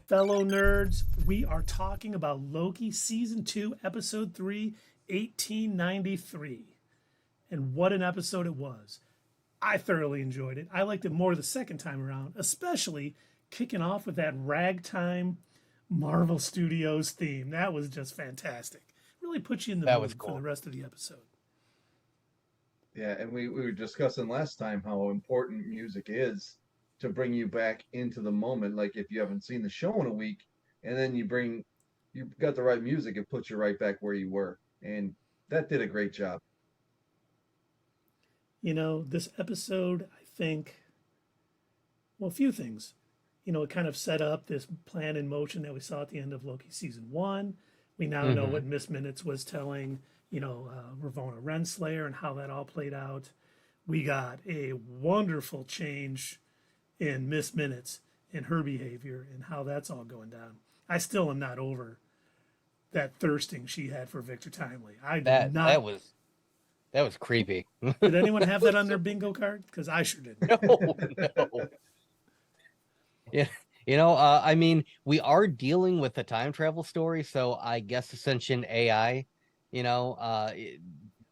fellow nerds. We are talking about Loki Season 2, Episode 3, 1893. And what an episode it was. I thoroughly enjoyed it. I liked it more the second time around, especially kicking off with that ragtime Marvel Studios theme. That was just fantastic. Really put you in the mood for the rest of the episode. Yeah, and we were discussing last time how important music is to bring you back into the moment. Like if you haven't seen the show in a week, and then you've got the right music, it puts you right back where you were. And that did a great job. You know, this episode, I think, well, a few things. You know, it kind of set up this plan in motion that we saw at the end of Loki Season 1. We now know what Miss Minutes was telling, Ravonna Renslayer and how that all played out. We got a wonderful change in Miss Minutes and her behavior and how that's all going down. I still am not over that thirsting she had for Victor Timely. That was creepy. Did anyone have that on their bingo card? Because I sure didn't. No. Yeah. I mean, we are dealing with a time travel story, so I guess Ascension AI,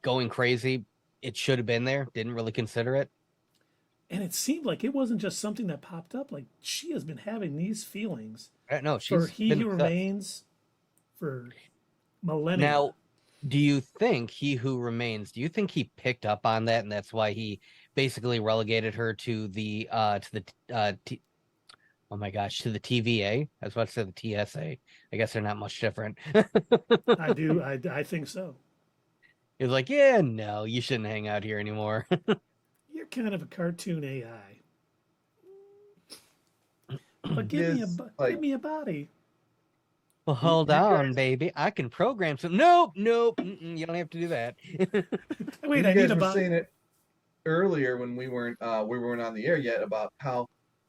going crazy, it should have been there. Didn't really consider it. And it seemed like it wasn't just something that popped up. Like she has been having these feelings No, for He Who Remains for millennia. Now, do you think He Who Remains, do you think he picked up on that and that's why he basically relegated her to the oh my gosh, to the TVA? I was about to say the TSA. I guess they're not much different. I think so. He was like, yeah, no, you shouldn't hang out here anymore. You're kind of a cartoon AI. But give me a body. Well, hold on, baby. I can program some. Nope. You don't have to do that. Wait, I need a body. Saying it earlier when we weren't on the air yet about how,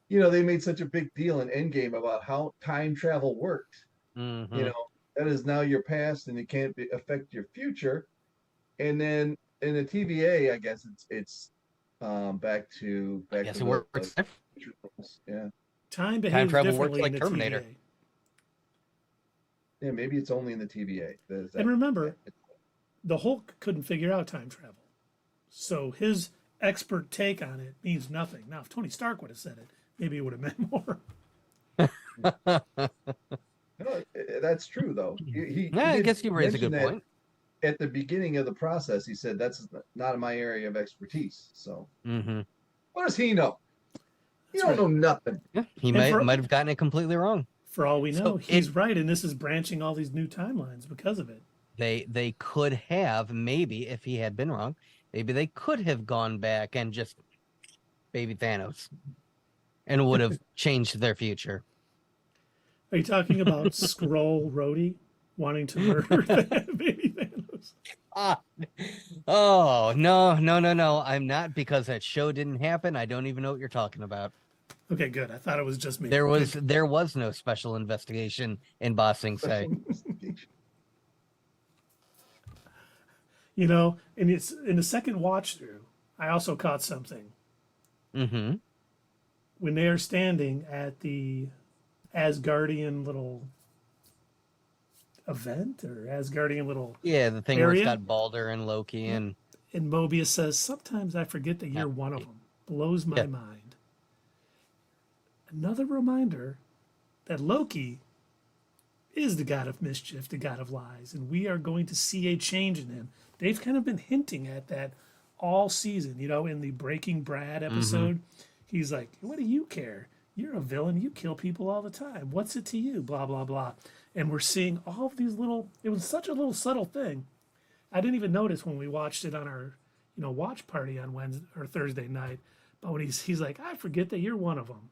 they made such a big deal in Endgame about how time travel worked. That is now your past and it can't affect your future. And then in the TVA, I guess it's back to it works. Yeah. Time travel works like Terminator. TVA. Yeah, maybe it's only in the TVA. And remember, the Hulk couldn't figure out time travel. So his expert take on it means nothing. Now, if Tony Stark would have said it, maybe it would have meant more. No, that's true, though. I guess you raise a good point. At the beginning of the process, he said, that's not in my area of expertise. So what does he know? You don't know nothing. Yeah, he might have gotten it completely wrong. For all we know, he's right, and this is branching all these new timelines because of it. They could have, maybe, if he had been wrong, maybe they could have gone back and just baby Thanos and would have changed their future. Are you talking about Skrull Rhodey wanting to murder baby Thanos? Oh, no. I'm not, because that show didn't happen. I don't even know what you're talking about. Okay, good. I thought it was just me. There was no special investigation in Ba Sing Se. And it's in the second watch through, I also caught something. When they are standing at the Asgardian little event or Asgardian little the thing area, where it's got Balder and Loki and Mobius says, sometimes I forget that you're one of them. Blows my mind. Another reminder that Loki is the god of mischief, the god of lies, and we are going to see a change in him. They've kind of been hinting at that all season. In the Breaking Brad episode, he's like, what do you care? You're a villain. You kill people all the time. What's it to you? Blah, blah, blah. And we're seeing all of these it was such a little subtle thing. I didn't even notice when we watched it on our, watch party on Wednesday or Thursday night. But when he's like, I forget that you're one of them.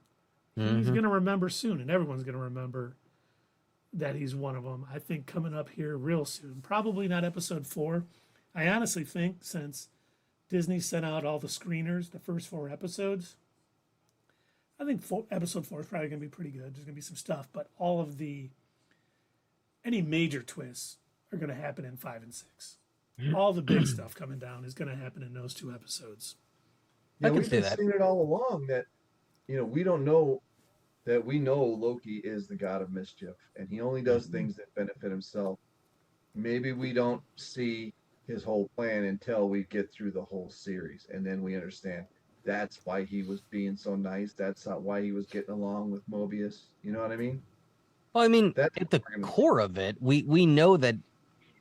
He's going to remember soon, and everyone's going to remember that he's one of them. I think coming up here real soon. Probably not episode 4. I honestly think since Disney sent out all the screeners, the first 4 episodes, I think episode 4 is probably going to be pretty good. There's going to be some stuff, but any major twists are going to happen in 5 and 6. All the big stuff coming down is going to happen in those 2 episodes. Yeah, we've been seeing it all along that, we don't know that we know Loki is the god of mischief, and he only does things that benefit himself. Maybe we don't see his whole plan until we get through the whole series, and then we understand that's why he was being so nice. That's not why he was getting along with Mobius. You know what I mean? Well, I mean, That's at what the we're gonna see. core of it, we know that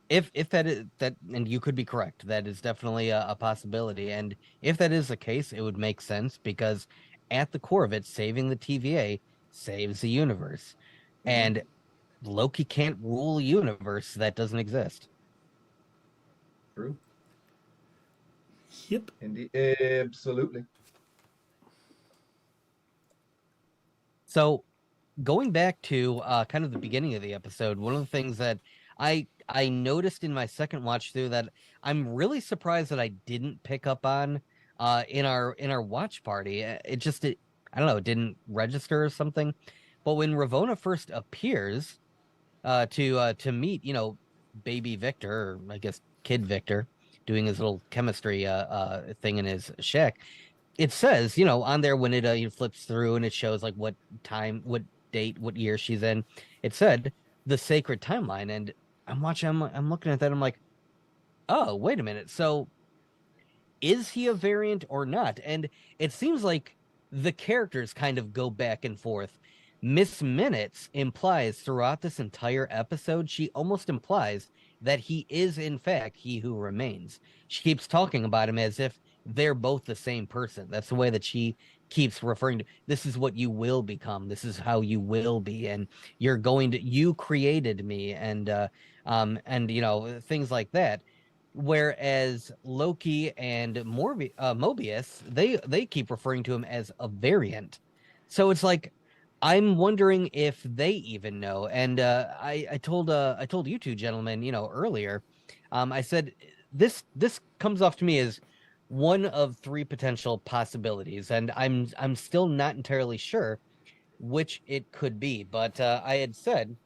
if that is that, and you could be correct, that is definitely a possibility. And if that is the case, it would make sense because at the core of it, saving the TVA saves the universe, Mhm. and Loki can't rule a universe that doesn't exist. True. Yep. Indeed. Absolutely. So going back to kind of the beginning of the episode, one of the things that I noticed in my second watch through that I'm really surprised that I didn't pick up on in our watch party. I don't know, it didn't register or something. But when Ravonna first appears to meet, baby Victor, or I guess kid Victor, doing his little chemistry thing in his shack, it says, on there when it flips through and it shows like what time, what date, what year she's in. It said the sacred timeline, and I'm looking at that. I'm like, oh, wait a minute. So is he a variant or not? And it seems like the characters kind of go back and forth. Miss Minutes implies throughout this entire episode, she almost implies that he is, in fact, he who remains. She keeps talking about him as if they're both the same person. That's the way that she keeps referring to this is what you will become. This is how you will be. And you created me. And things like that. Whereas Loki and Mobius, they keep referring to him as a variant. So it's like I'm wondering if they even know. And I told you two gentlemen, earlier, I said this comes off to me as one of three potential possibilities, and I'm still not entirely sure which it could be. But I had said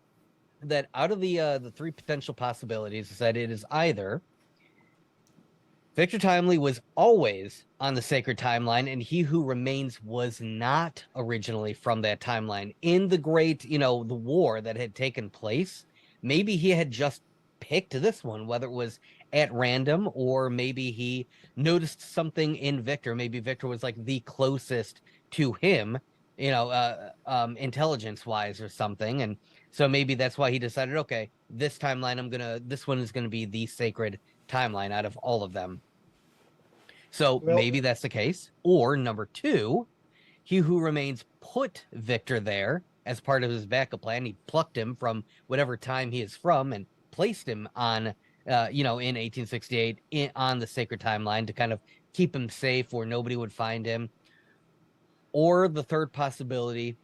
that out of the three potential possibilities, I said it is either Victor Timely was always on the sacred timeline, and He Who Remains was not originally from that timeline. In the great, the war that had taken place, maybe he had just picked this one, whether it was at random or maybe he noticed something in Victor. Maybe Victor was like the closest to him, intelligence wise or something. And so maybe that's why he decided, okay, this one is gonna be the sacred timeline out of all of them. So Well, maybe that's the case. Or number two, He Who Remains put Victor there as part of his backup plan. He plucked him from whatever time he is from and placed him on, in 1868 on the sacred timeline to kind of keep him safe where nobody would find him. Or the third possibility,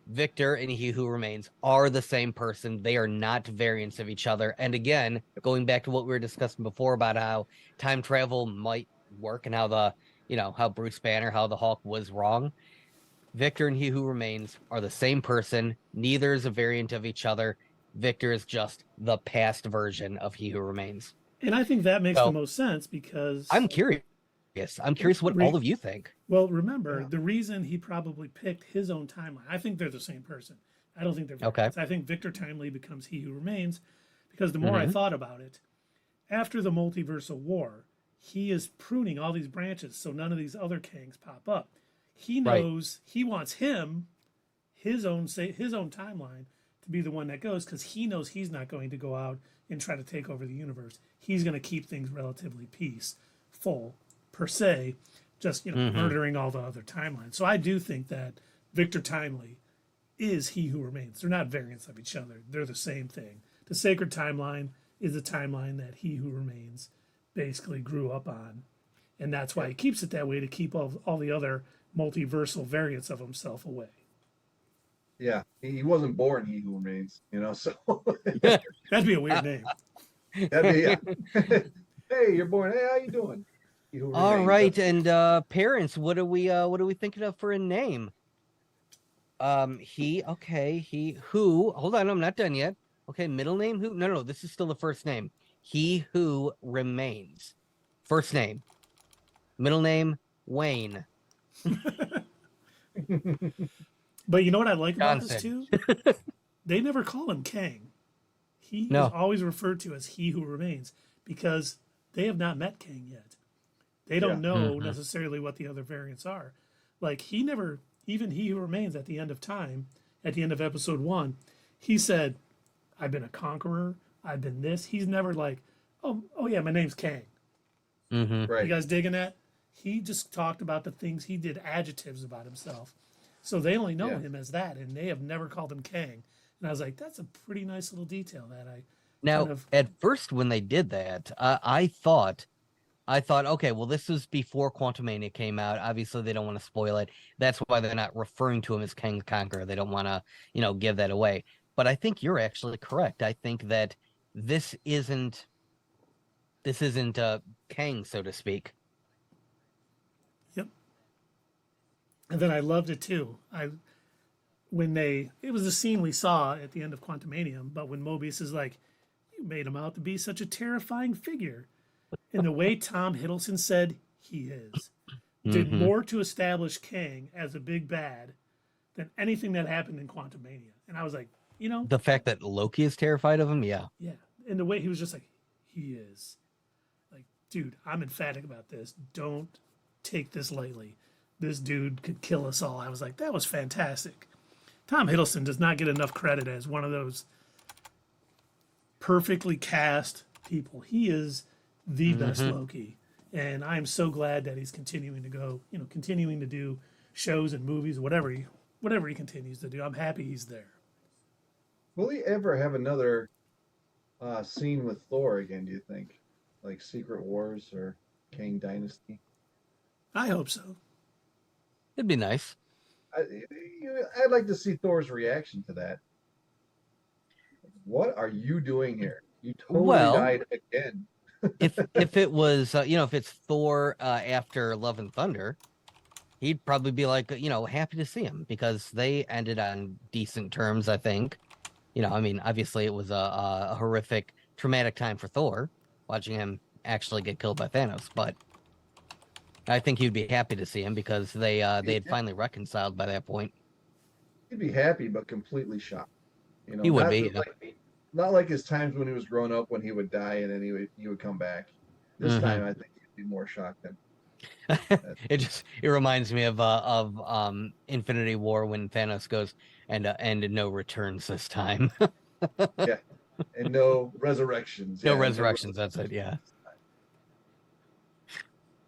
Victor and He Who Remains are the same person. They are not variants of each other. And again, going back to what we were discussing before about how time travel might work and how Bruce Banner, how the Hulk was wrong. Victor and He Who Remains are the same person. Neither is a variant of each other. Victor is just the past version of He Who Remains. And I think that makes the So most sense because I'm curious. I'm curious what all of you think. well, remember, yeah. the reason he probably picked his own timeline, I think they're the same person. I don't think they're Okay. variants. I think Victor Timely becomes He Who Remains because the more I Mhm. thought about it, after the multiversal war, he is pruning all these branches so none of these other Kangs pop up. He Right. knows he wants his own timeline to be the one that goes because he knows he's not going to go out and try to take over the universe. He's going to keep things relatively peaceful per se, just murdering all the other timelines. So I do think that Victor Timely is He Who Remains. They're not variants of each other. They're the same thing. The sacred timeline is the timeline that He Who Remains basically grew up on. And that's why he keeps it that way to keep all the other multiversal variants of himself away. Yeah, he wasn't born He Who Remains, so That'd be a weird name. that'd be, yeah. Hey, you're born. Hey, how you doing? He Who All Remains. right, and parents, what are we thinking of for a name? He who, hold on, I'm not done yet. Okay, middle name who? No, this is still the first name. He Who Remains. First name. Middle name Wayne. But you know what I like about this Johnson. too? They never call him Kang. He is No. always referred to as He Who Remains because they have not met Kang yet. They don't know necessarily what the other variants are. Like he never, even He Who Remains at the end of time, at the end of episode 1, he said, "I've been a conqueror. I've been this." He's never like, "Oh yeah, my name's Kang." Mm-hmm. Right. You guys digging that? He just talked about the things he did, adjectives about himself. So they only know him as that, and they have never called him Kang. And I was like, that's a pretty nice little detail that I Now, kind of. at first, when they did that, I thought, okay, well, this was before Quantumania came out. Obviously, they don't want to spoil it. That's why they're not referring to him as Kang the Conqueror. They don't want to, give that away. But I think you're actually correct. I think that this isn't Kang, so to speak. Yep. And then I loved it too. It was the scene we saw at the end of Quantumania, but when Mobius is like, "You made him out to be such a terrifying figure," and the way Tom Hiddleston said he is, did more to establish Kang as a big bad than anything that happened in Quantumania. And I was like, The fact that Loki is terrified of him, yeah. And the way he was just like, he is. Like, dude, I'm emphatic about this. Don't take this lightly. This dude could kill us all. I was like, that was fantastic. Tom Hiddleston does not get enough credit as one of those perfectly cast people. He is the best Loki. And I'm so glad that he's continuing to go, continuing to do shows and movies, whatever he continues to do. I'm happy he's there. Will he ever have another scene with Thor again, do you think? Like Secret Wars or Kang Dynasty? I hope so. It'd be nice. I'd like to see Thor's reaction to that. What are you doing here? You totally died again. if it was, if it's Thor after Love and Thunder, he'd probably be like, happy to see him because they ended on decent terms, I think. Obviously it was a horrific, traumatic time for Thor, watching him actually get killed by Thanos, but I think he'd be happy to see him because they had finally reconciled by that point. He'd be happy, but completely shocked. He would be. Not like his times when he was growing up when he would die and then he would come back. This time, I think he'd be more shocked than. It reminds me of Infinity War when Thanos goes and no returns this time. Yeah, and no resurrections. No resurrections. That's it. Yeah.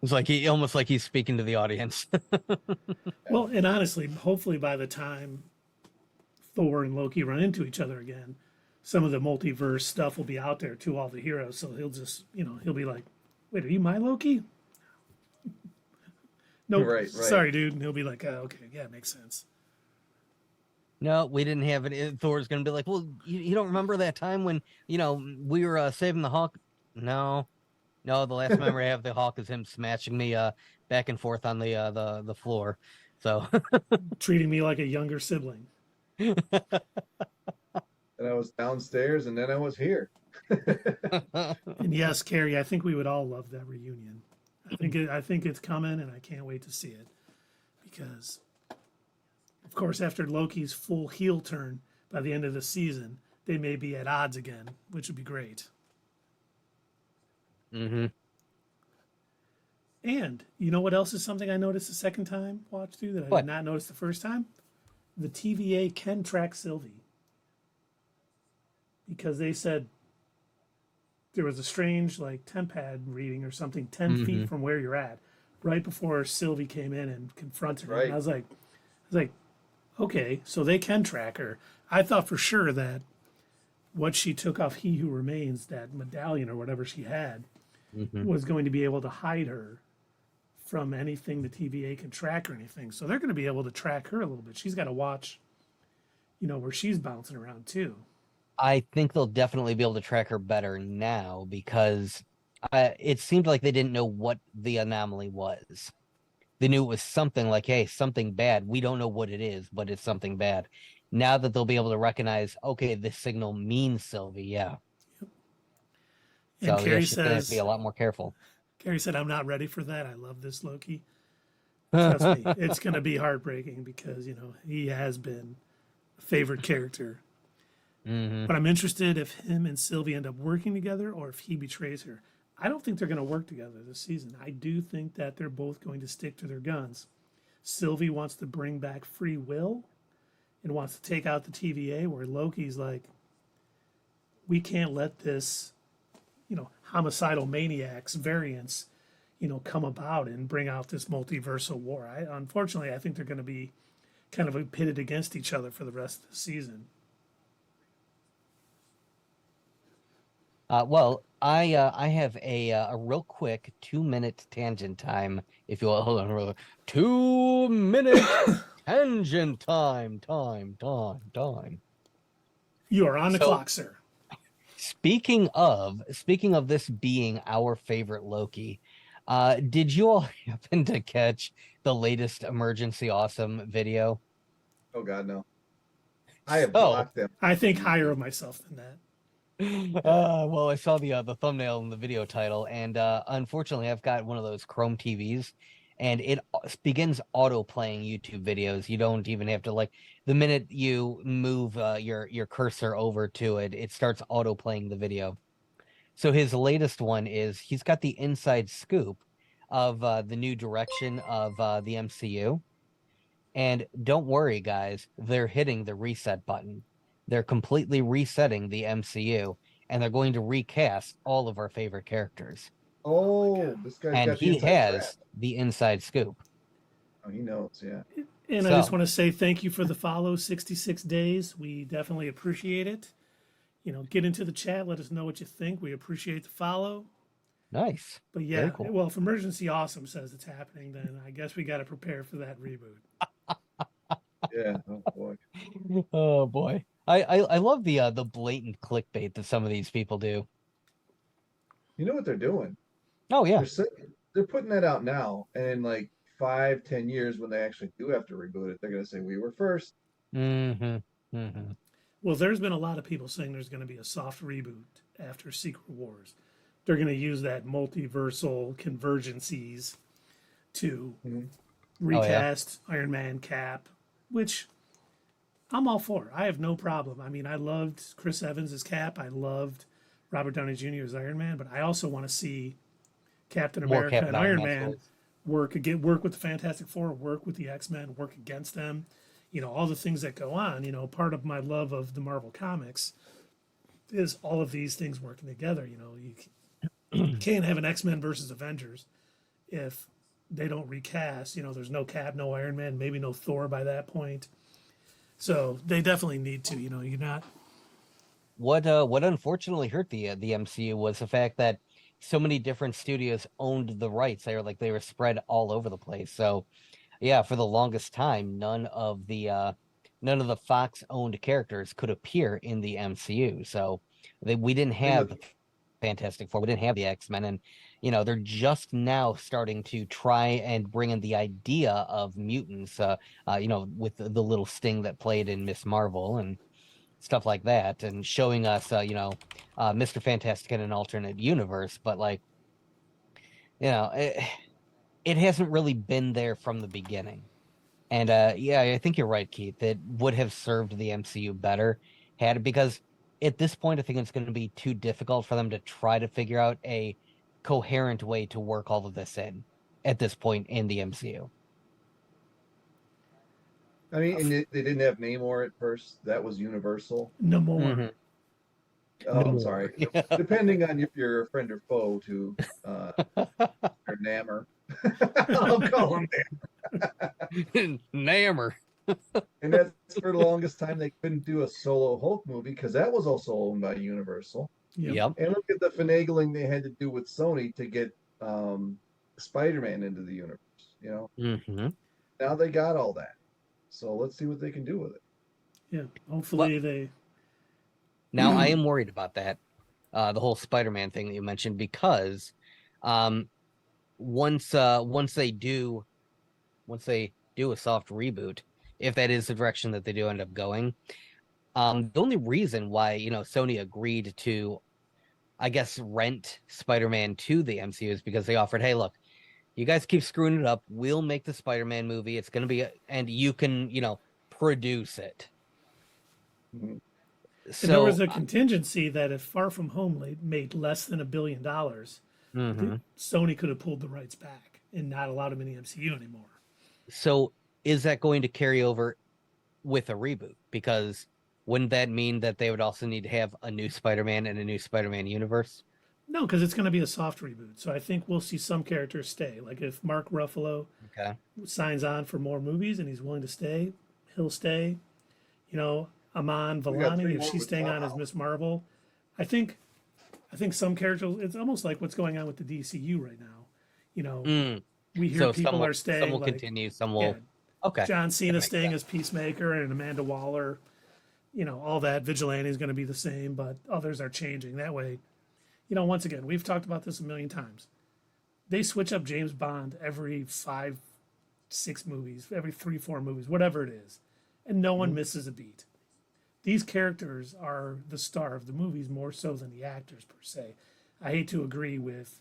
It's like almost like he's speaking to the audience. Well, and honestly, hopefully by the time Thor and Loki run into each other again, some of the multiverse stuff will be out there to all the heroes. So he'll just, he'll be like, "Wait, are you my Loki?" No, right. Sorry, dude. And he'll be like, "Oh, okay, yeah, makes sense." No, we didn't have it. Thor's gonna be like, "Well, you don't remember that time when we were saving the Hawk?" No, the last memory I have of the Hawk is him smashing me back and forth on the floor. So treating me like a younger sibling. And I was downstairs, and then I was here. And yes, Carrie, I think we would all love that reunion. I think it's coming, and I can't wait to see it because, of course, after Loki's full heel turn by the end of the season, they may be at odds again, which would be great. And you know what else is something I noticed the second time watch through that I did not notice the first time? The TVA can track Sylvie. Because they said there was a strange temp pad reading or something 10 feet from where you're at, right before Sylvie came in and confronted her. Right. And I was like, okay, so they can track her. I thought for sure that what she took off He Who Remains, that medallion or whatever she had, was going to be able to hide her from anything the TVA can track or anything. So they're going to be able to track her a little bit. She's got to watch, where she's bouncing around too. I think they'll definitely be able to track her better now because it seemed like they didn't know what the anomaly was. They knew it was something like, hey, something bad. We don't know what it is, but it's something bad. Now that they'll be able to recognize, okay, this signal means Sylvie, yeah. And so Carrie she's going to have says, to be a lot more careful. Carrie said, "I'm not ready for that. I love this Loki." Trust me, it's going to be heartbreaking because, he has been a favorite character. Hmm. But I'm interested if him and Sylvie end up working together or if he betrays her. I don't think they're going to work together this season. I do think that they're both going to stick to their guns. Sylvie wants to bring back free will and wants to take out the TVA, where Loki's like, we can't let this, homicidal maniacs variants, come about and bring out this multiversal war. Unfortunately, I think they're going to be kind of pitted against each other for the rest of the season. Well, I have a real quick 2-minute tangent time, if you will. Hold on, hold on. 2-minute tangent time. You are on the So, clock, sir. Speaking of this being our favorite Loki, did you all happen to catch the latest Emergency Awesome video? Oh God, no. I have So, blocked them. I think higher of myself than that. well, I saw the thumbnail and the video title, and unfortunately, I've got one of those Chrome TVs, and it begins auto playing YouTube videos. You don't even have to the minute you move your cursor over to it, it starts auto playing the video. So his latest one is he's got the inside scoop of the new direction of the MCU. And don't worry, guys, they're hitting the reset button. They're completely resetting the MCU, and they're going to recast all of our favorite characters. Oh, this guy's And got the he inside track. has the inside scoop. Oh, he knows, yeah. And I just want to say thank you for the follow, 66 days. We definitely appreciate it. Get into the chat. Let us know what you think. We appreciate the follow. Nice. But yeah, Very cool. well, if Emergency Awesome says it's happening, then I guess we got to prepare for that reboot. Yeah. Oh boy. Oh boy. I love the blatant clickbait that some of these people do. You know what they're doing? Oh yeah. They're putting that out now, and in like 5, 10 years, when they actually do have to reboot it, they're gonna say we were first. Mm-hmm. Mm-hmm. Well, there's been a lot of people saying there's going to be a soft reboot after Secret Wars. They're going to use that multiversal convergencies to recast Iron Man, Cap, which I'm all for. I have no problem. I mean, I loved Chris Evans as Cap. I loved Robert Downey Jr. as Iron Man, but I also want to see Captain America and Iron Man work with the Fantastic Four, work with the X-Men, work against them. All the things that go on. Part of my love of the Marvel comics is all of these things working together. You can't have an X-Men versus Avengers if they don't recast. There's no Cap, no Iron Man, maybe no Thor by that point. So they definitely need to. You're not. What unfortunately hurt the MCU was the fact that so many different studios owned the rights. They were spread all over the place. So yeah, for the longest time, none of the Fox owned characters could appear in the MCU. So we didn't have the Fantastic Four, we didn't have the X-Men, and they're just now starting to try and bring in the idea of mutants. With the little sting that played in Miss Marvel and stuff like that, and showing us Mr. Fantastic in an alternate universe. But it hasn't really been there from the beginning. And yeah, I think you're right, Keith. It would have served the MCU better because at this point, I think it's going to be too difficult for them to try to figure out a coherent way to work all of this in at this point in the MCU. I mean, and they didn't have Namor at first. That was Universal. No more. Mm-hmm. Oh, I'm sorry. Yeah. Depending on if you're a friend or foe to or Namor. I'll call him Namor. Namor. And that's for the longest time they couldn't do a solo Hulk movie because that was also owned by Universal. Yep. And look at the finagling they had to do with Sony to get Spider-Man into the universe. Mm-hmm. Now they got all that. So let's see what they can do with it. Yeah, hopefully they. Now I am worried about that, the whole Spider-Man thing that you mentioned, because once they do a soft reboot, if that is the direction that they do end up going, the only reason why Sony agreed to, I guess, rent Spider-Man to the MCU is because they offered, hey, look, You guys keep screwing it up. We'll make the Spider-Man movie. It's going to be, and you can, produce it. Mhm. And there was So, a contingency that if Far From Home made less than $1 billion, mhm. Sony could have pulled the rights back and not allowed him in the MCU anymore. So is that going to carry over with a reboot? Because wouldn't that mean that they would also need to have a new Spider-Man and a new Spider-Man universe? No, because it's going to be a soft reboot. So I think we'll see some characters stay. Like if Mark Ruffalo Okay. signs on for more movies and he's willing to stay, he'll stay. Aman We got three Vellani, if more she's with staying Tom on as Holland. Miss Marvel, I think some characters. It's almost like what's going on with the DCU right now. You know, Mm. we hear So some people are some staying will like, continue, some yeah, will. Okay, John that Cena makes staying sense. as Peacemaker and Amanda Waller. All that Vigilante is going to be the same, but others are changing. That way, once again, we've talked about this a million times. They switch up James Bond every 5, 6 movies, every 3, 4 movies, whatever it is, and no one Mhm. misses a beat. These characters are the star of the movies more so than the actors per se. I hate to agree with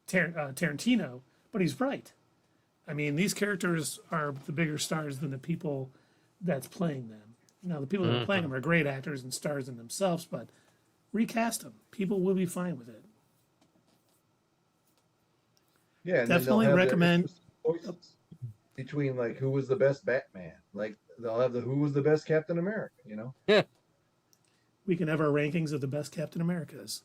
Tarantino, but he's right. I mean, these characters are the bigger stars than the people that's playing them. Now, the people that are playing Mhm. them are great actors and stars in themselves, but recast them. People will be fine with it. Yeah, and then they'll Definitely have their recommend. interesting choices between like who was the best Batman. Like they'll have the who was the best Captain America. Yeah. We can have our rankings of the best Captain Americas.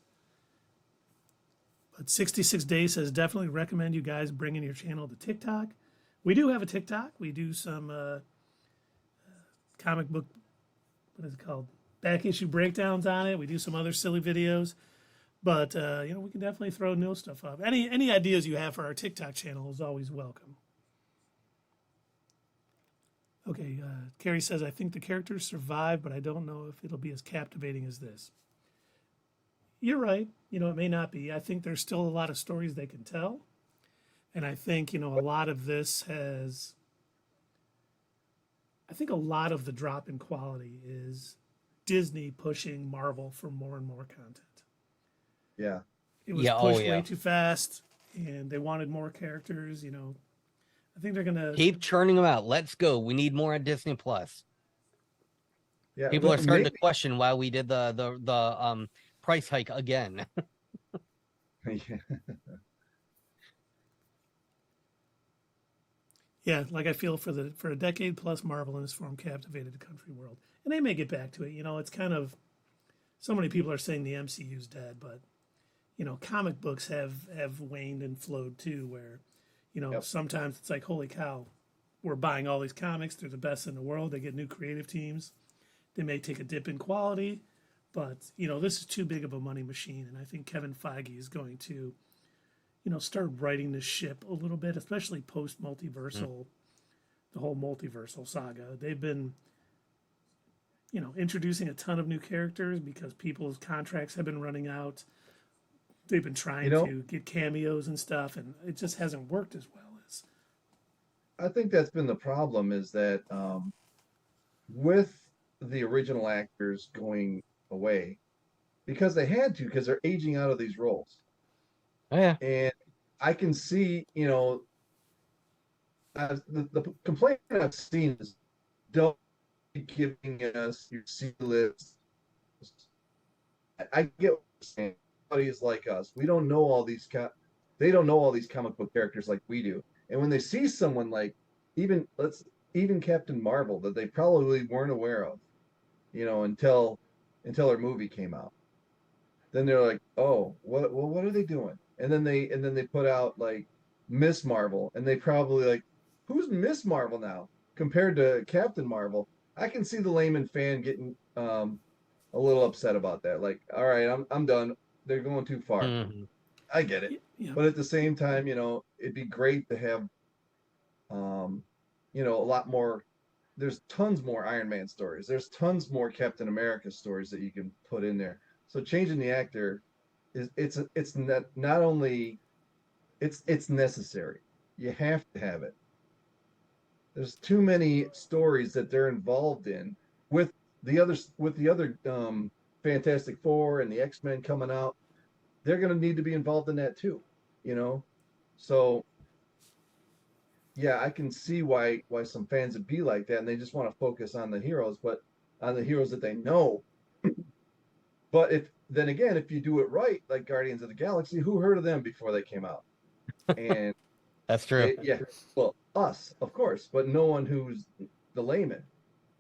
But 66 Days says definitely recommend you guys bringing your channel to TikTok. We do have a TikTok. We do some comic book, what is it called? Back issue breakdowns on it. We do some other silly videos. But we can definitely throw new stuff up. Any ideas you have for our TikTok channel is always welcome. Okay, Carrie says I think the characters survive, but I don't know if it'll be as captivating as this. You're right. It may not be. I think there's still a lot of stories they can tell, and I think a lot of this has. I think a lot of the drop in quality is Disney pushing Marvel for more and more content. Yeah. It was Yeah. Oh, pushed way yeah. too fast, and they wanted more characters. I think they're gonna. Keep churning them out. Let's go. We need more on Disney Plus. Yeah. People are starting to Maybe. question why we did the price hike again. Yeah. Yeah, like I feel for a decade plus, Marvel in this form captivated the country world, and they may get back to it. It's kind of so many people are saying the MCU's dead, but comic books have waned and flowed too. Where Yep. sometimes it's like, holy cow, we're buying all these comics. They're the best in the world. They get new creative teams. They may take a dip in quality, but this is too big of a money machine, and I think Kevin Feige is going to start righting the ship a little bit, especially post multiversal, the whole multiversal saga. They've been introducing a ton of new characters because people's contracts have been running out. They've been You trying know, to get cameos and stuff, and it just hasn't worked as well as. I think that's been the problem is that with the original actors going away because they had to because they're aging out of these roles. Oh, yeah. And I can see, the complaint I've seen is don't be giving us your C list. I get what you're saying. Everybody like us. We don't know all these. They don't know all these comic book characters like we do. And when they see someone like even even Captain Marvel that they probably weren't aware of, until their movie came out, then they're like, oh, what are they doing? And then they put out like Miss Marvel, and they probably like, who's Miss Marvel now compared to Captain Marvel? I can see the layman fan getting a little upset about that. Like, all right, I'm done. They're going too far. Mhm. I get it, Yeah, but at the same time, it'd be great to have, um, a lot more. There's tons more Iron Man stories. There's tons more Captain America stories that you can put in there. So changing the actor it's not only it's necessary. You have to have it. There's too many stories that they're involved in with the other Fantastic Four and the X-Men coming out. They're going to need to be involved in that too. you know. So yeah, I can see why some fans would be like that, and they just want to focus on the heroes, but on the heroes that they know. But if then again, if you do it right, like Guardians of the Galaxy, who heard of them before they came out? And That's true. yeah, well, us, of course, but no one who's the layman.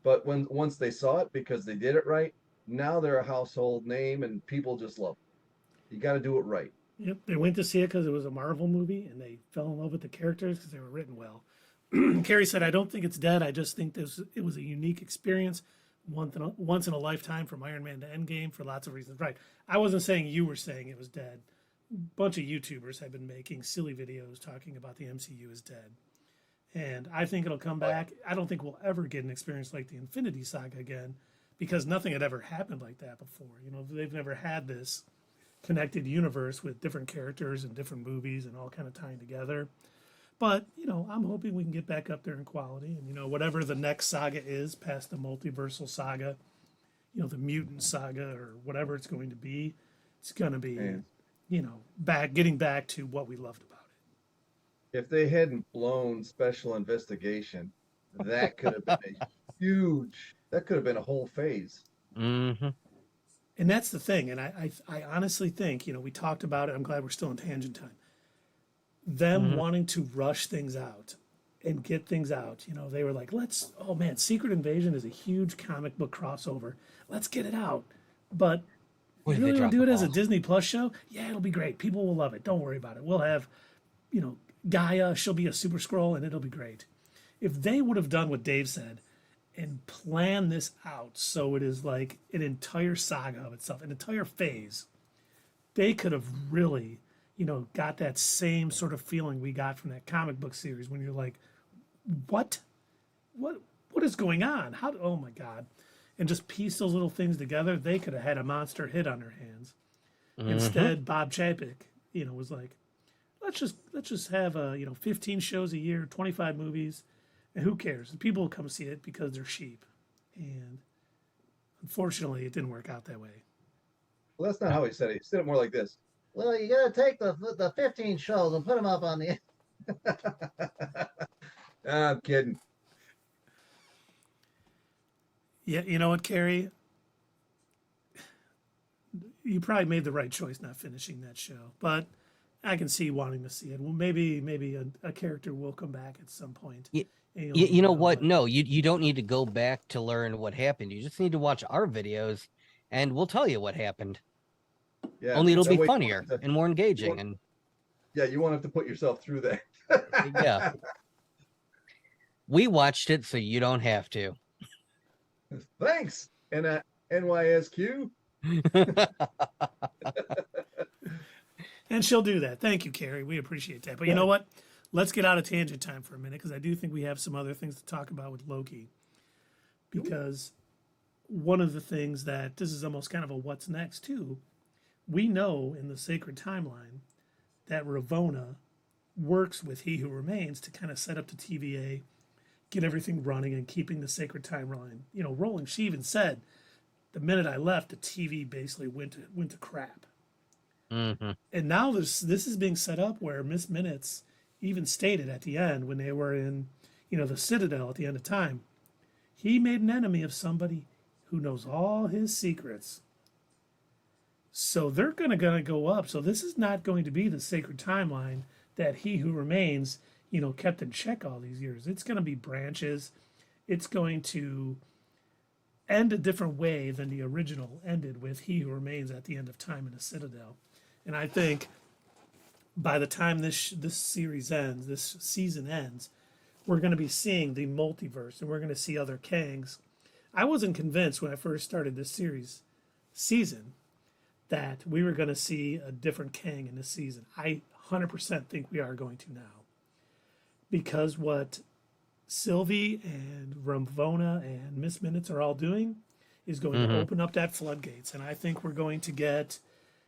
But once they saw it because they did it right, now they're a household name and people just love it. You got to do it right. Yep, they went to see it because it was a Marvel movie, and they fell in love with the characters because they were written well. Carrie said, "I don't think it's dead. I just think it was a unique experience, once in a lifetime, from Iron Man to Endgame for lots of reasons." Right. I wasn't saying you were saying it was dead. A bunch of YouTubers have been making silly videos talking about the MCU is dead, and I think it'll come back. I don't think we'll ever get an experience like the Infinity Saga again, because nothing had ever happened like that before. You know, they've never had this connected universe with different characters and different movies and all kind of tying together. But, you know, I'm hoping we can get back up there in quality. And, you know, whatever the next saga is past the multiversal saga, you know, the mutant saga or whatever it's going to be, it's going to be, Man, you know, getting back to what we loved about if they hadn't blown Special Investigation, that could have been a that could have been a whole phase. Mm-hmm. And that's the thing. And I honestly think, you know, we talked about it. I'm glad we're still in tangent time. Them wanting to rush things out and get things out. You know, they were like, oh man, Secret Invasion is a huge comic book crossover. Let's get it out. But Boy, you did they really want drop to do the it as a ball. Disney Plus show? Yeah, it'll be great. People will love it. Don't worry about it. We'll have, you know, Gaia, she'll be a super scroll and it'll be great. If they would have done what Dave said and planned this out so it is like an entire saga of itself, an entire phase, they could have really, you know, got that same sort of feeling we got from that comic book series when you're like, what? What is going on? Oh my God. And just piece those little things together, they could have had a monster hit on their hands. Mm-hmm. Instead, Bob Chapek, you know, was like, let's just have 15 shows a year, 25 movies, and who cares? People will come see it because they're sheep. And unfortunately, it didn't work out that way. Well, that's not how he said it. He said it more like this. Well, you got to take the 15 shows and put them up on the. I'm kidding. Yeah, you know what, Carrie? You probably made the right choice not finishing that show, but I can see wanting to see it. Well, maybe a character will come back at some point. You, And you know what? but No, you don't need to go back to learn what happened. You just need to watch our videos, and we'll tell you what happened. Yeah. Only it'll That be way funnier and more engaging. won't- And yeah, you won't have to put yourself through that. yeah, we watched it, so you don't have to. Thanks. And NYSQ. and she'll do that. Thank you, Carrie. We appreciate that. But you know what? Let's get out of tangent time for a minute because I do think we have some other things to talk about with Loki. Because one of the things that this is almost kind of a what's next too. We know in the sacred timeline that Ravonna works with He Who Remains to kind of set up the TVA, get everything running, and keeping the sacred timeline, you know, rolling. She even said, the minute I left, the TV basically went to crap. Mm-hmm. And now this is being set up where Miss Minutes even stated at the end when they were in, you know, the Citadel at the end of time, he made an enemy of somebody who knows all his secrets. So they're going to go up. So this is not going to be the sacred timeline that He Who Remains, you know, kept in check all these years. It's going to be branches. It's going to end a different way than the original ended with He Who Remains at the end of time in the Citadel. And I think by the time this series ends, this season ends, we're going to be seeing the multiverse and we're going to see other Kangs. I wasn't convinced when I first started this season that we were going to see a different Kang in this season. I 100% think we are going to now. Because what Sylvie and Ravonna and Miss Minutes are all doing is going to open up that floodgates. And I think we're going to get,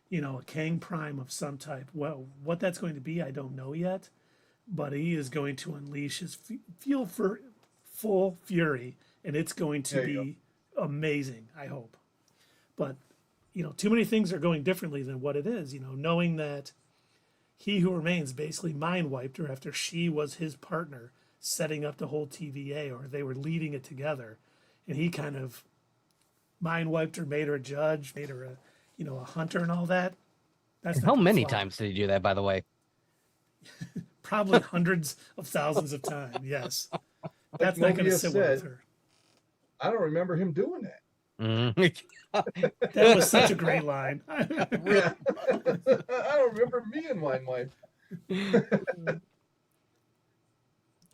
you know, a Kang Prime of some type. Well, what that's going to be, I don't know yet. But he is going to unleash his full fury. And it's going to be amazing, I hope. But, you know, too many things are going differently than what it is. You know, knowing that, He Who Remains basically mind wiped her after she was his partner setting up the whole TVA, or they were leading it together. And he kind of mind wiped her, made her a judge, made her a hunter and all that. That's not How gonna many fly. times did he do that, by the way? Probably hundreds of thousands of times. Yes, that's Like not going to Mobius sit well with said, her. I don't remember him doing that. That was such a great line. Yeah. I don't remember me in Wine Wife.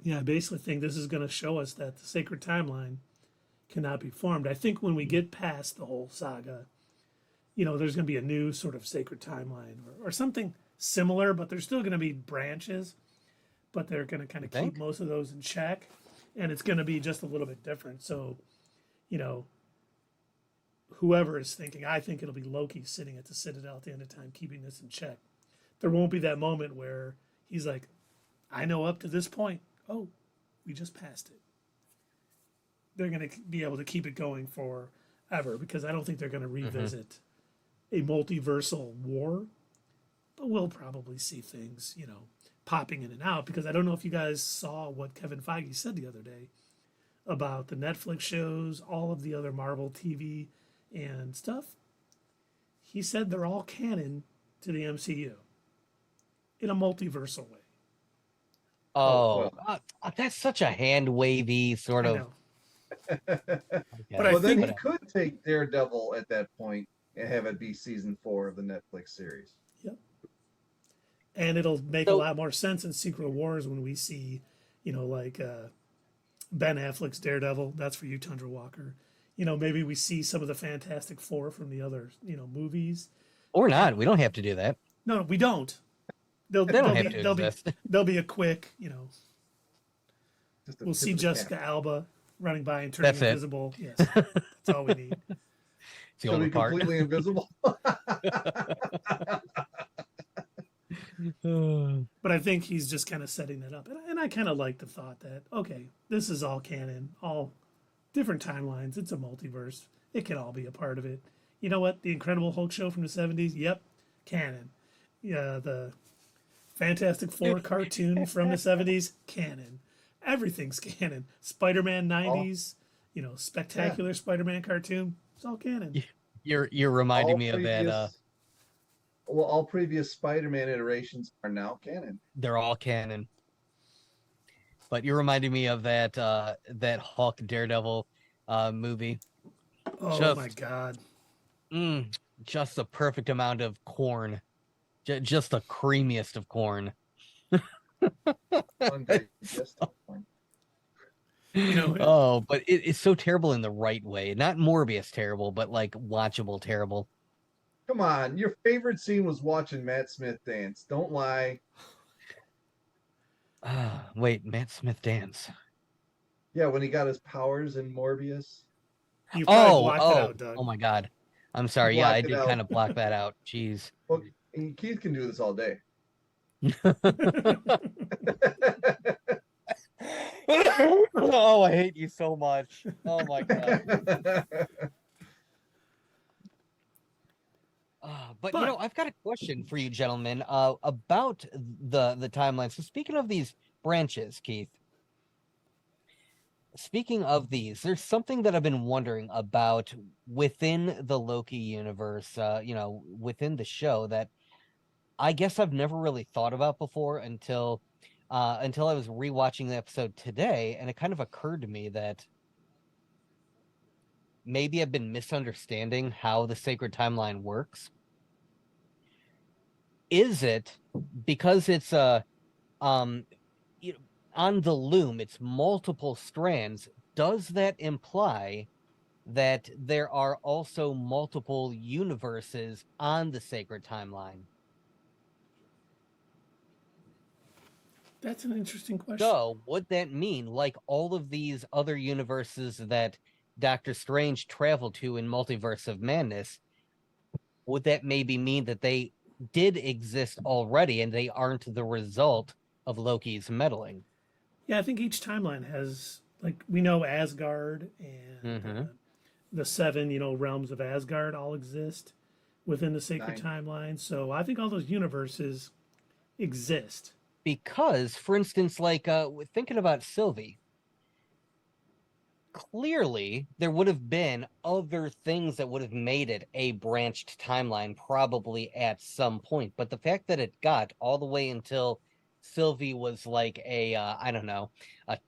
Yeah, I basically think this is going to show us that the sacred timeline cannot be formed. I think when we get past the whole saga, there's going to be a new sort of sacred timeline or something similar, but there's still going to be branches, but they're going to kind of keep most of those in check, and it's going to be just a little bit different. So, whoever is thinking, I think it'll be Loki sitting at the Citadel at the end of time, keeping this in check. There won't be that moment where he's like, I know up to this point, oh, we just passed it. They're going to be able to keep it going forever because I don't think they're going to revisit a multiversal war, but we'll probably see things, popping in and out because I don't know if you guys saw what Kevin Feige said the other day about the Netflix shows, all of the other Marvel TV and stuff. He said they're all canon to the MCU in a multiversal way. Oh, that's such a hand wavy sort I of. know. But well, then he could take Daredevil at that point and have it be season 4 of the Netflix series. Yep. And it'll make a lot more sense in Secret Wars when we see, like Ben Affleck's Daredevil. That's for you, Tundra Walker. Maybe we see some of the Fantastic Four from the other, movies. Or not. We don't have to do that. No, we don't. They'll be a quick, we'll see Jessica Alba running by and turning invisible. Yes, that's all we need. She'll be completely invisible. But I think he's just kind of setting that up. And I kind of like the thought that, okay, this is all canon, all different timelines. It's a multiverse. It can all be a part of it. You know what? The Incredible Hulk show from the 70s? Yep, canon. Yeah, the Fantastic Four cartoon from the 70s? Canon. Everything's canon. Spider-Man 90s, spectacular Spider-Man cartoon. It's all canon. You're reminding me of that. Well, all previous Spider-Man iterations are now canon. They're all canon. But you're reminding me of that Hulk Daredevil movie. Oh my God. Just the perfect amount of corn. Just the creamiest of corn. But it's so terrible in the right way. Not Morbius terrible, but like watchable terrible. Come on, your favorite scene was watching Matt Smith dance. Don't lie. Wait, Matt Smith dance. Yeah, when he got his powers in Morbius. You probably blocked it out, Doug. Oh my God. I'm sorry. Yeah, I did kind of block that out. Jeez. Well, Keith can do this all day. Oh, I hate you so much. Oh my God. But I've got a question for you, gentlemen, about the timeline. So speaking of these branches, Keith, speaking of these, there's something that I've been wondering about within the Loki universe, within the show that I guess I've never really thought about before until I was rewatching the episode today, and it kind of occurred to me that maybe I've been misunderstanding how the sacred timeline works. Is it because it's on the loom, it's multiple strands? Does that imply that there are also multiple universes on the sacred timeline? That's an interesting question. So, would that mean, like all of these other universes that Doctor Strange traveled to in Multiverse of Madness, would that maybe mean that they did exist already and they aren't the result of Loki's meddling? Yeah, I think each timeline has, like, we know Asgard and the 7, realms of Asgard all exist within the sacred timeline. So I think all those universes, exist. Because, for instance, like thinking about Sylvie, clearly there would have been other things that would have made it a branched timeline probably at some point. But the fact that it got all the way until Sylvie was like a, I don't know, a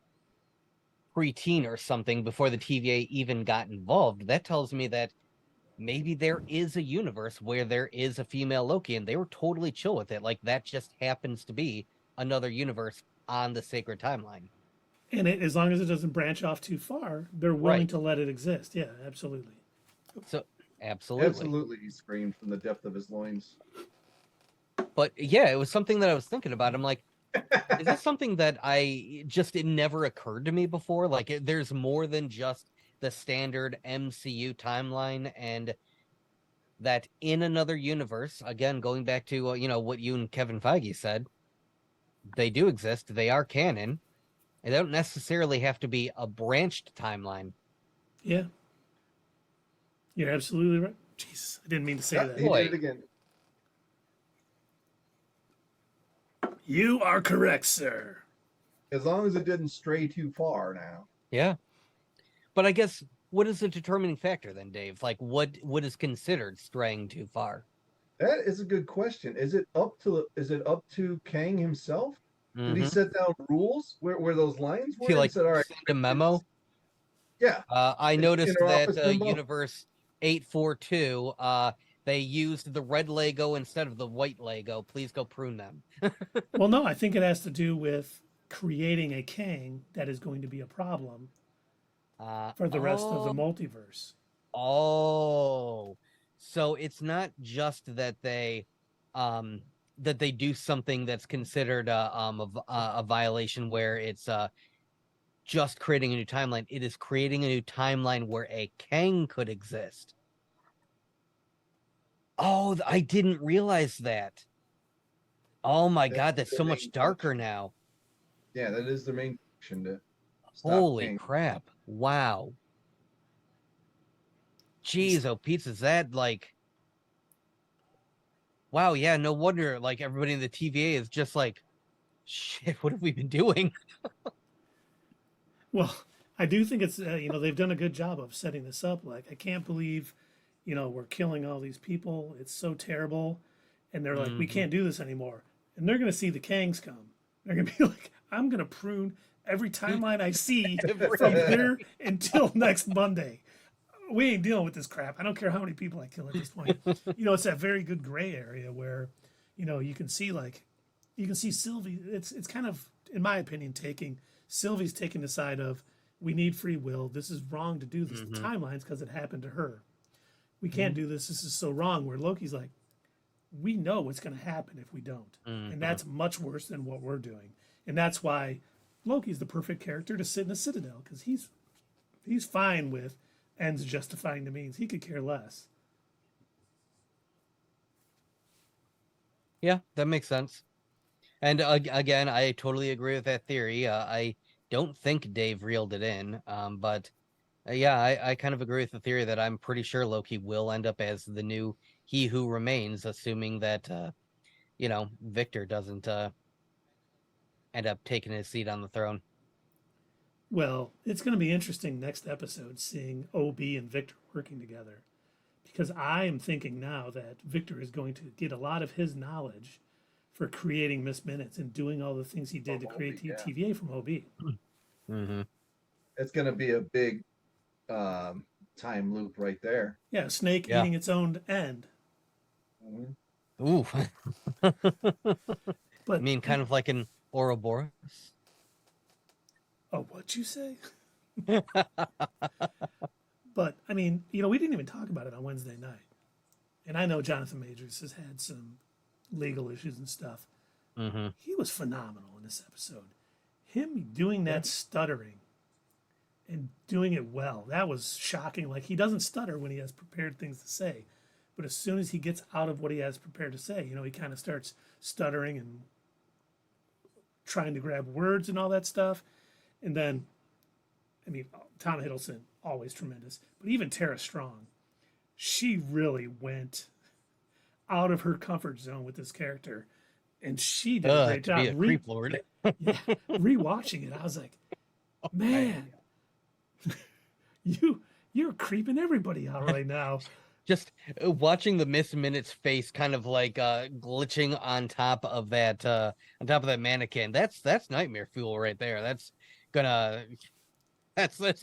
preteen or something before the TVA even got involved, that tells me that maybe there is a universe where there is a female Loki and they were totally chill with it. Like that just happens to be another universe on the sacred timeline. And as long as it doesn't branch off too far, they're willing Right. to let it exist. Yeah, absolutely. So absolutely. Absolutely, he screamed from the depth of his loins. But yeah, it was something that I was thinking about. I'm like, is this something that it never occurred to me before? Like there's more than just the standard MCU timeline, and that in another universe, again, going back to what you and Kevin Feige said, they do exist. They are canon. And they don't necessarily have to be a branched timeline. Yeah. You're absolutely right. Jesus, I didn't mean to say Yeah, that. he did it again. You are correct, sir. As long as it didn't stray too far now. Yeah. But I guess what is the determining factor then, Dave? Like what is considered straying too far? That is a good question. Is it up to Kang himself? Did he set down rules where those lines were? He like said, all right, send a memo. Yeah. I In noticed our that office memo. Universe 842, they used the red Lego instead of the white Lego. Please go prune them. Well, no, I think it has to do with creating a Kang that is going to be a problem for the rest of the multiverse. Oh, so it's not just that they do something that's considered a violation where it's just creating a new timeline. It is creating a new timeline where a Kang could exist. Oh, I didn't realize that. Oh my God, that's so much darker now. Yeah, that is the main function to stop Holy Kang. crap. Wow. Jeez, oh Pete, is that like wow, yeah, no wonder like everybody in the TVA is just like shit, what have we been doing? Well, I do think it's they've done a good job of setting this up. Like, I can't believe, we're killing all these people. It's so terrible, and they're like, we can't do this anymore. And they're gonna see the Kangs come. They're gonna be like, I'm gonna prune every timeline I see from here until next Monday. We ain't dealing with this crap. I don't care how many people I kill at this point. It's that very good gray area where, you can see Sylvie. It's kind of, in my opinion, Sylvie's taking the side of we need free will. This is wrong to do this. The timelines because it happened to her. We can't do this. This is so wrong. Where Loki's like, we know what's going to happen if we don't, and that's much worse than what we're doing. And that's why Loki's the perfect character to sit in a citadel because he's fine with ends justifying the means. He could care less. Yeah, that makes sense. And again, I totally agree with that theory. I don't think Dave reeled it in, but yeah, I kind of agree with the theory that I'm pretty sure Loki will end up as the new He Who Remains, assuming that Victor doesn't end up taking his seat on the throne. Well, it's going to be interesting next episode seeing OB and Victor working together because I am thinking now that Victor is going to get a lot of his knowledge for creating Miss Minutes and doing all the things he did to create TVA from OB. It's going to be a big time loop right there. Yeah, snake eating its own end. Ooh. But I mean, kind of like an Ouroboros. Oh, what'd you say? But I mean, we didn't even talk about it on Wednesday night. And I know Jonathan Majors has had some legal issues and stuff. He was phenomenal in this episode. Him doing that stuttering and doing it well, that was shocking. Like, he doesn't stutter when he has prepared things to say. But as soon as he gets out of what he has prepared to say, he kind of starts stuttering and trying to grab words and all that stuff. And then, I mean, Tom Hiddleston, always tremendous. But even Tara Strong, she really went out of her comfort zone with this character. and she did a great To be job. a creep lord. Yeah, rewatching it, I was like, man, you're creeping everybody out right now. Just watching the Miss Minutes face kind of like glitching on top of that mannequin. That's nightmare fuel right there. That's gonna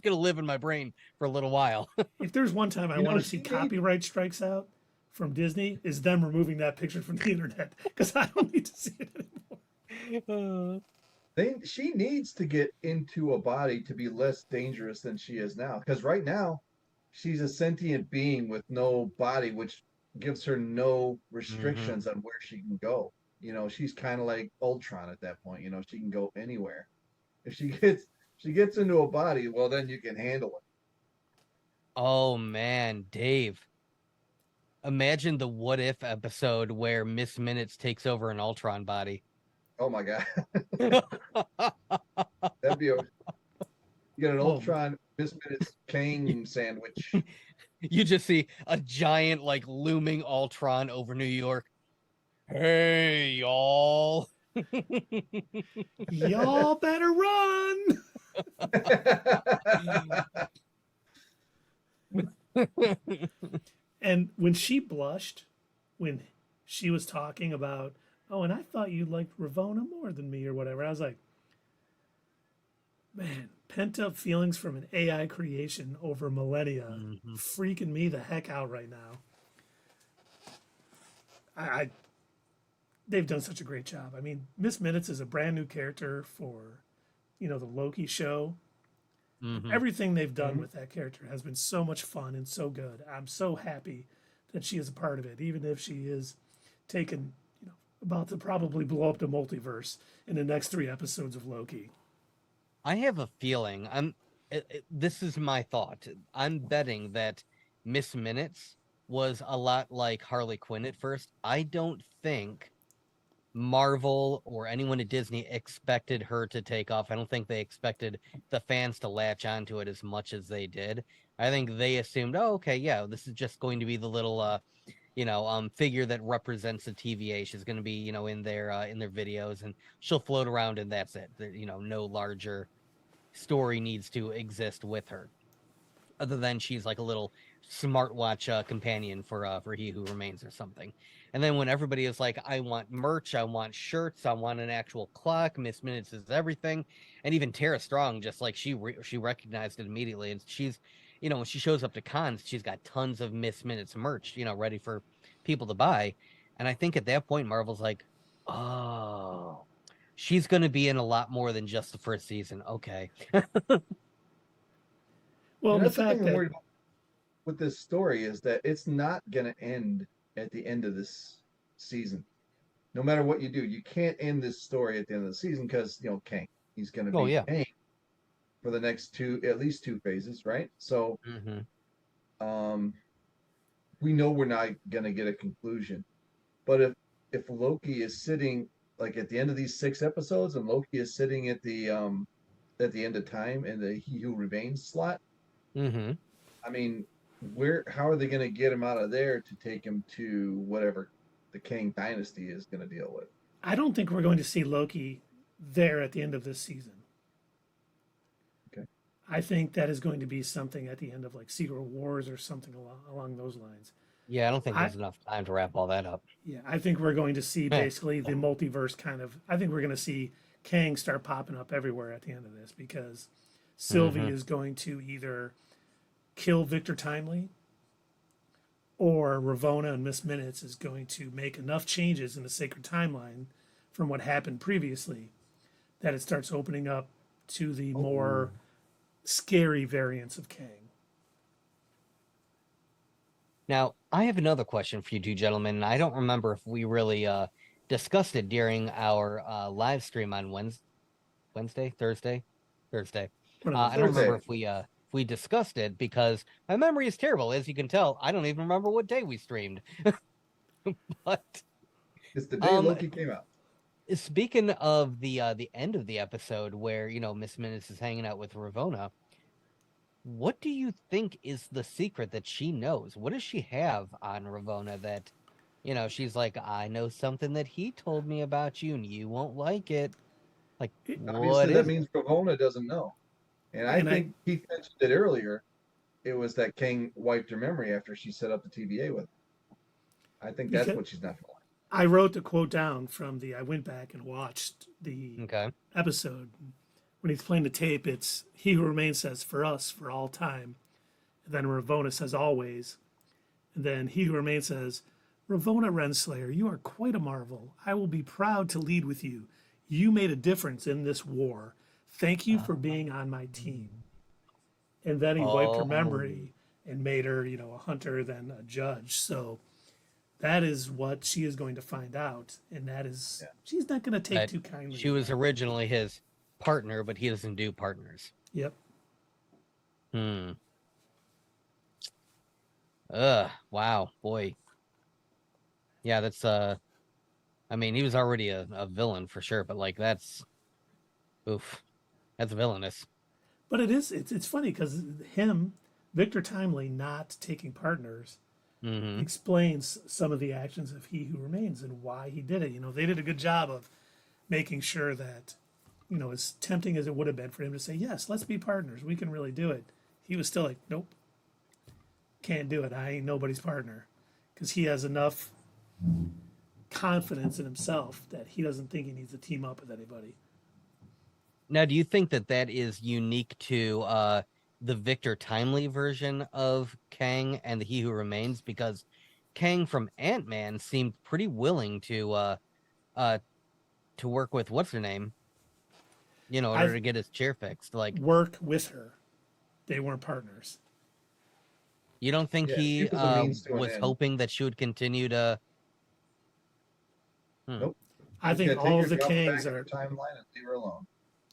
live in my brain for a little while. If there's one time I You know, want to see she made copyright strikes out from Disney, is them removing that picture from the internet because I don't need to see it anymore. she needs to get into a body to be less dangerous than she is now. Because right now, she's a sentient being with no body, which gives her no restrictions on where she can go. You know, she's kind of like Ultron at that point. You know, she can go anywhere. If she gets into a body, well, then you can handle it. Oh man, Dave. Imagine the what if episode where Miss Minutes takes over an Ultron body. Oh my god, that'd be a you get an Oh, Ultron Miss Minutes Kang sandwich. You just see a giant, like, looming Ultron over New York. Hey, y'all. y'all better run. And when she blushed, when she was talking about, oh, and I thought you liked Ravonna more than me or whatever, I was like, man, pent up feelings from an AI creation over millennia freaking me the heck out right now. I they've done such a great job. I mean, Miss Minutes is a brand new character for, the Loki show. Everything they've done with that character has been so much fun and so good. I'm so happy that she is a part of it, even if she is taken, about to probably blow up the multiverse in the next 3 episodes of Loki. I have a feeling. This is my thought. I'm betting that Miss Minutes was a lot like Harley Quinn at first. I don't think Marvel or anyone at Disney expected her to take off. I don't think they expected the fans to latch onto it as much as they did. I think they assumed, oh, okay, yeah, this is just going to be the little figure that represents the TVA. She's going to be, in their videos, and she'll float around, and that's it. No larger story needs to exist with her, other than she's like a little smartwatch companion for He Who Remains or something. And then when everybody is like, I want merch, I want shirts, I want an actual clock, Miss Minutes is everything. And even Tara Strong, just like she recognized it immediately. And she's, when she shows up to cons, she's got tons of Miss Minutes merch, ready for people to buy. And I think at that point, Marvel's like, oh, she's going to be in a lot more than just the first season. Okay. Well, And the that's the thing fact I'm that worried about with this story is that it's not going to end at the end of this season. No matter what you do, you can't end this story at the end of the season because Kang, he's going to Oh, be yeah. Kang for the next at least 2 phases, right? So, we know we're not going to get a conclusion. But if Loki is sitting like at the end of these 6 episodes, and Loki is sitting at the end of time in the He Who Remains slot, I mean, how are they going to get him out of there to take him to whatever the Kang dynasty is going to deal with? I don't think we're going to see Loki there at the end of this season. Okay. I think that is going to be something at the end of like Secret Wars or something along those lines. Yeah, I don't think there's enough time to wrap all that up. Yeah, I think we're going to see basically the multiverse I think we're going to see Kang start popping up everywhere at the end of this because Sylvie is going to either kill Victor Timely or Ravonna and Miss Minutes is going to make enough changes in the sacred timeline from what happened previously that it starts opening up to the more scary variants of Kang. Now, I have another question for you two gentlemen. I don't remember if we really discussed it during our live stream on Thursday. I don't remember if we discussed it because my memory is terrible. As you can tell, I don't even remember what day we streamed. But it's the day Loki came out. Speaking of the end of the episode where Miss Minutes is hanging out with Ravonna, what do you think is the secret that she knows? What does she have on Ravonna that You know, she's like, I know something that he told me about you, and you won't like it. Like, Obviously, what that is it? means Ravonna doesn't know. And I And think Keith mentioned it earlier. It was that Kang wiped her memory after she set up the TVA with him. I think that's because what she's not going to like. I wrote the quote down from I went back and watched the Okay. episode. When he's playing the tape, it's He Who Remains says, for us, for all time. And then Ravonna says, always. And then He Who Remains says, Ravonna Renslayer, you are quite a marvel. I will be proud to lead with you. You made a difference in this war. Thank you for being on my team. And then he wiped her Oh, memory and made her, a hunter, then a judge. So that is what she is going to find out. And that is, she's not going to take that too kindly. she was originally his partner, but he doesn't do partners. Yep. Wow, boy. Yeah, that's I mean, he was already a villain for sure, but like that's villainous. But it's funny because Victor Timely not taking partners explains some of the actions of He Who Remains and why he did it. They did a good job of making sure that, as tempting as it would have been for him to say, yes, let's be partners, we can really do it. He was still like, nope, can't do it. I ain't nobody's partner. Because he has enough confidence in himself that he doesn't think he needs to team up with anybody. Now, do you think that is unique to the Victor Timely version of Kang and the He Who Remains? Because Kang from Ant-Man seemed pretty willing to work with what's her name, in order to get his chair fixed. Like, work with her. They weren't partners. you don't think he was hoping that she would continue to? Nope. I think all of the Kangs are timeline and leave her alone.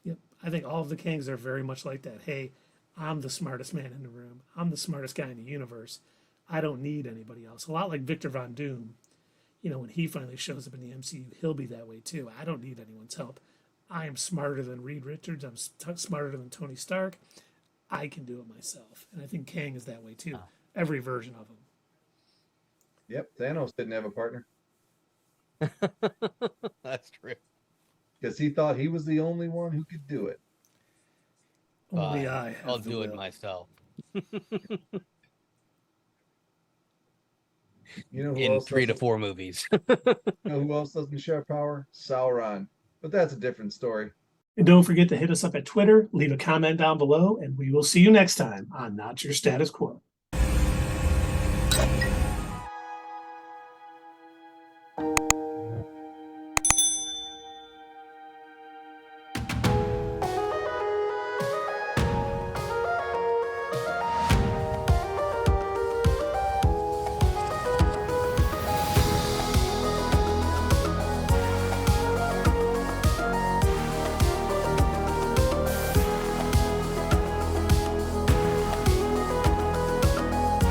Yep. I think all of the Kangs are very much like that. Hey, I'm the smartest man in the room. I'm the smartest guy in the universe. I don't need anybody else. A lot like Victor Von Doom. When he finally shows up in the MCU, he'll be that way too. I don't need anyone's help. I am smarter than Reed Richards. I'm smarter than Tony Stark. I can do it myself. And I think Kang is that way too. Every version of him. Yep. Thanos didn't have a partner. That's true. Because he thought he was the only one who could do it. Only I'll do it myself. Who in else 3 to 4 movies. Who else doesn't share power? Sauron. But that's a different story. And don't forget to hit us up at Twitter, leave a comment down below, and we will see you next time on Not Your Status Quo.